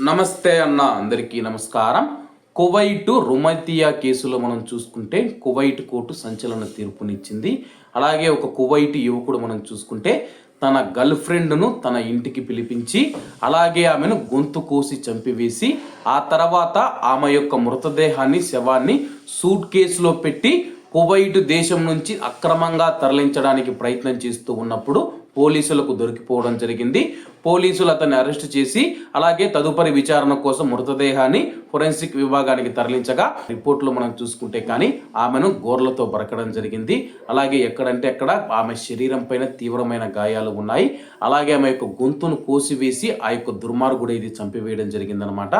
నమస్తే అన్న, అందరికీ నమస్కారం. కువైట్ రుమైతియా కేసులో మనం చూసుకుంటే కువైట్ కోర్టు సంచలన తీర్పునిచ్చింది. అలాగే ఒక కువైట్ యువకుడు మనం చూసుకుంటే తన గర్ల్ ఫ్రెండ్ను తన ఇంటికి పిలిపించి అలాగే ఆమెను గొంతు కోసి చంపివేసి ఆ తర్వాత ఆమె యొక్క మృతదేహాన్ని శవాన్ని సూట్ కేసులో పెట్టి కువైట్ దేశం నుంచి అక్రమంగా తరలించడానికి ప్రయత్నం చేస్తూ ఉన్నప్పుడు పోలీసులకు దొరికిపోవడం జరిగింది. పోలీసులు అతన్ని అరెస్ట్ చేసి అలాగే తదుపరి విచారణ కోసం మృతదేహాన్ని ఫోరెన్సిక్ విభాగానికి తరలించగా రిపోర్ట్లో మనం చూసుకుంటే కానీ ఆమెను గోర్లతో బరకడం జరిగింది. అలాగే ఎక్కడంటే అక్కడ ఆమె శరీరం పైన తీవ్రమైన గాయాలు ఉన్నాయి. అలాగే ఆమె యొక్క గొంతును కోసివేసి ఆ యొక్క దుర్మార్గుడు ఇది చంపివేయడం జరిగిందనమాట.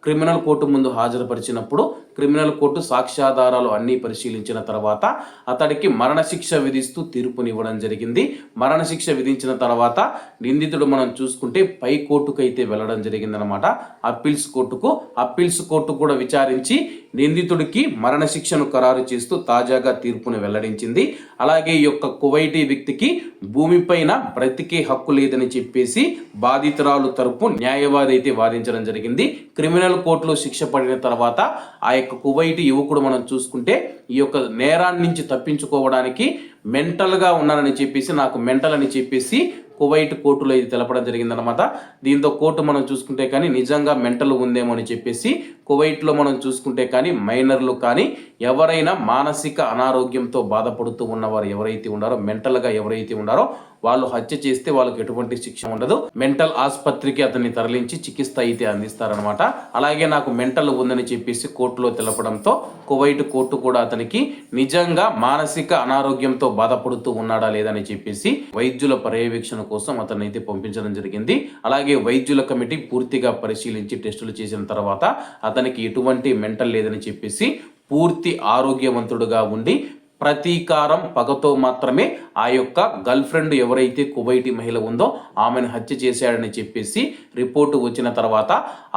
క్రిమినల్ కోర్టు ముందు హాజరుపరిచినప్పుడు క్రిమినల్ కోర్టు సాక్ష్యాధారాలు అన్నీ పరిశీలించిన తర్వాత అతడికి మరణశిక్ష విధిస్తూ తీర్పునివ్వడం జరిగింది. మరణశిక్ష విధించిన తర్వాత నిందితుడు మనం చూసుకుంటే పై కోర్టుకు అయితే వెళ్ళడం జరిగిందనమాట, అప్పీల్స్ కోర్టుకు. అప్పీల్స్ కోర్టు కూడా విచారించి నిందితుడికి మరణశిక్షను ఖరారు చేస్తూ తాజాగా తీర్పును వెల్లడించింది. అలాగే ఈ యొక్క కువైటీ వ్యక్తికి భూమిపైన బ్రతికే హక్కు లేదని చెప్పేసి బాధితురాలు తరపు న్యాయవాది అయితే వాదించడం జరిగింది. క్రిమినల్ కోర్టులో శిక్ష పడిన తర్వాత ఆ యొక్క కువైటీ యువకుడు మనం చూసుకుంటే ఈ యొక్క నేరాన్ని నుంచి తప్పించుకోవడానికి మెంటల్గా ఉన్నానని చెప్పేసి, నాకు మెంటల్ అని చెప్పేసి కువైట్ కోర్టులో ఇది తెలపడం జరిగిందనమాట. దీంతో కోర్టు మనం చూసుకుంటే కానీ నిజంగా మెంటల్ ఉందేమో అని చెప్పేసి కువైట్లో మనం చూసుకుంటే కానీ మైనర్లు కానీ ఎవరైనా మానసిక అనారోగ్యంతో బాధపడుతూ ఉన్నవారు ఎవరైతే ఉన్నారో, మెంటల్గా ఎవరైతే ఉన్నారో వాళ్ళు హత్య చేస్తే వాళ్ళకి ఎటువంటి శిక్ష ఉండదు. మెంటల్ ఆసుపత్రికి అతన్ని తరలించి చికిత్స అయితే అందిస్తారనమాట. అలాగే నాకు మెంటల్ ఉందని చెప్పేసి కోర్టులో తెలపడంతో కువైట్ కోర్టు కూడా అతనికి నిజంగా మానసిక అనారోగ్యంతో బాధపడుతూ ఉన్నాడా లేదని చెప్పేసి వైద్యుల పర్యవేక్షణ కోసం అతన్ని అయితే పంపించడం జరిగింది. అలాగే వైద్యుల కమిటీ పూర్తిగా పరిశీలించి టెస్టులు చేసిన తర్వాత అతనికి ఎటువంటి మెంటల్ లేదని చెప్పేసి పూర్తి ఆరోగ్యవంతుడుగా ఉండి ప్రతీకారం పగతో మాత్రమే ఆ యొక్క గర్ల్ ఫ్రెండ్ ఎవరైతే కువైటీ మహిళ ఉందో ఆమెను హత్య చేశాడని చెప్పేసి రిపోర్టు వచ్చిన తర్వాత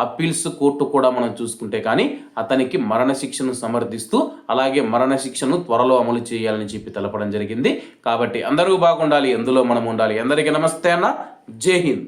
అప్పీల్స్ కోర్టు కూడా మనం చూసుకుంటే కానీ అతనికి మరణశిక్షను సమర్థిస్తూ అలాగే మరణశిక్షను త్వరలో అమలు చేయాలని చెప్పి తెలపడం జరిగింది. కాబట్టి అందరూ బాగుండాలి, ఎందులో మనం ఉండాలి. అందరికీ నమస్తే అన్న, జై హింద్.